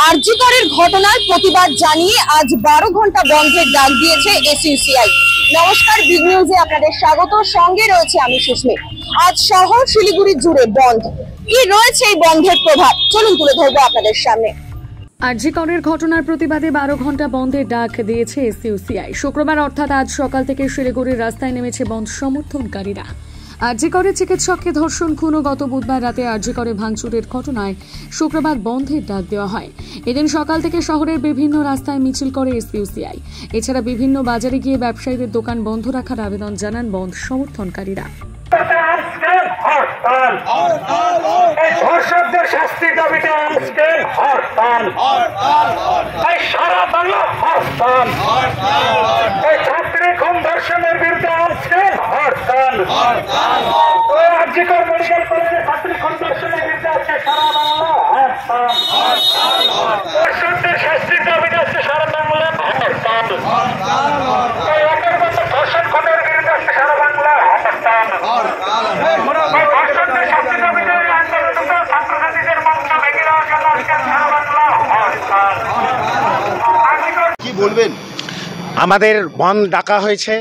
আরজি করের ঘটনার প্রতিবাদ জানিয়ে আজ 12 ঘন্টা বন্ধের ডাক দিয়েছে এসইউসিআই। নমস্কার, বিগ নিউজে আপনাদের স্বাগত। সঙ্গে রয়েছে আমি সুস্মিত। আজ শহর শিলিগুড়ি জুড়ে বন্ধ। কি রয়েছে এই বন্ধের প্রভাব, চলুন তুলে ধরবো আপনাদের সামনে। আরজি করের ঘটনার প্রতিবাদে 12 ঘন্টা বন্ধের ডাক দিয়েছে এসইউসিআই। শুক্রবার অর্থাৎ আজ সকাল থেকে শিলিগুড়ির রাস্তায় নেমেছে বন্ধ সমর্থনকারীরা। আরজি করে চিকিৎসককে ধর্ষণ, খুন ও গত বুধবার রাতে আরজি করে ভাঙচুরের ঘটনায় শুক্রবার বন্ধের ডাক দেওয়া হয়। এদিন সকাল থেকে শহরের বিভিন্ন রাস্তায় মিছিল করে এসইউসিআই। এছাড়া বিভিন্ন বাজারে গিয়ে ব্যবসায়ীদের দোকান বন্ধ রাখার আবেদন জানান বন্ধ সমর্থনকারীরা। ধর্ষকদের শাস্তির দাবিতে আজকে হরতাল, সারা বাংলা হরতাল। ছাত্রী খুন ধর্ষণের বিরুদ্ধে আজকে হরতাল। আরজিকর মেডিকেল কলেজে ছাত্রী খুন ধর্ষণের বিরুদ্ধে আজকে সারা বাংলা হরতাল। ধর্ষকদের শাস্তির দাবিতে আজকে সারা বাংলা হরতাল। ধর্ষণ খুনের বিরুদ্ধে আজকে সারা বাংলা হরতাল। কি বলবেন? আমাদের বন্ধ ডাকা হয়েছে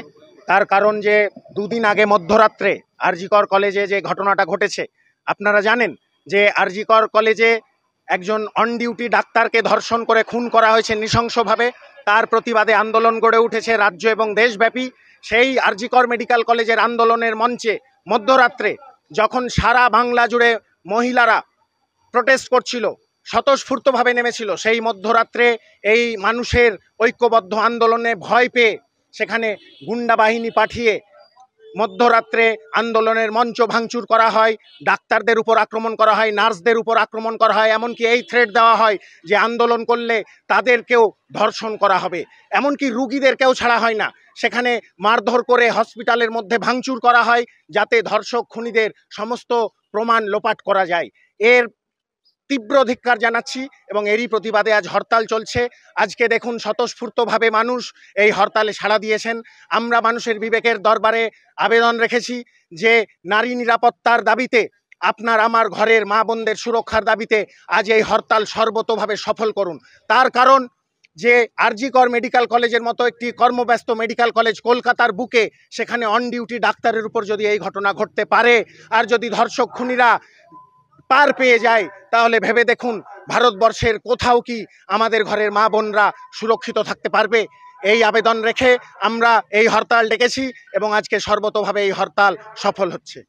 তার কারণ যে দুদিন আগে মধ্যরাত্রে আরজিকর কলেজে যে ঘটনাটা ঘটেছে, আপনারা জানেন যে আরজিকর কলেজে একজন অন ডিউটি ডাক্তারকে ধর্ষণ করে খুন করা হয়েছে নৃশংসভাবে। তার প্রতিবাদে আন্দোলন গড়ে উঠেছে রাজ্য এবং দেশব্যাপী। সেই আরজিকর মেডিকেল কলেজের আন্দোলনের মঞ্চে মধ্যরাত্রে যখন সারা বাংলা জুড়ে মহিলারা প্রোটেস্ট করছিল, স্বতঃস্ফূর্তভাবে নেমেছিল, সেই মধ্যরাত্রে এই মানুষের ঐক্যবদ্ধ আন্দোলনে ভয় পেয়ে সেখানে গুন্ডা বাহিনী পাঠিয়ে মধ্যরাত্রে আন্দোলনের মঞ্চ ভাঙচুর করা হয়, ডাক্তারদের উপর আক্রমণ করা হয়, নার্সদের উপর আক্রমণ করা হয়, এমনকি এই থ্রেট দেওয়া হয় যে আন্দোলন করলে তাদেরকেও ধর্ষণ করা হবে, এমনকি রুগীদেরকেও ছাড়া হয় না। সেখানে মারধর করে হসপিটালের মধ্যে ভাঙচুর করা হয় যাতে ধর্ষক খুনিদের সমস্ত প্রমাণ লোপাট করা যায়। এর তীব্র ধিক্কার জানাচ্ছি এবং এরই প্রতিবাদে আজ হরতাল চলছে। আজকে দেখুন স্বতঃস্ফূর্তভাবে মানুষ এই হরতালে সাড়া দিয়েছেন। আমরা মানুষের বিবেকের দরবারে আবেদন রেখেছি যে নারী নিরাপত্তার দাবিতে, আপনার আমার ঘরের মা বোনদের সুরক্ষার দাবিতে আজ এই হরতাল সর্বতোভাবে সফল করুন। তার কারণ যে আরজিকর মেডিকেল কলেজের মতো একটি কর্মব্যস্ত মেডিকেল কলেজ কলকাতার বুকে, সেখানে অন ডিউটি ডাক্তারের উপর যদি এই ঘটনা ঘটতে পারে আর যদি ধর্ষক খুনিরা পার পেয়ে যায়, তাহলে ভেবে দেখুন ভারতবর্ষের কোথাও কি আমাদের ঘরের মা বোনরা সুরক্ষিত থাকতে পারবে? এই আবেদন রেখে আমরা এই হরতাল ডেকেছি এবং আজকে সর্বতোভাবে এই হরতাল সফল হচ্ছে।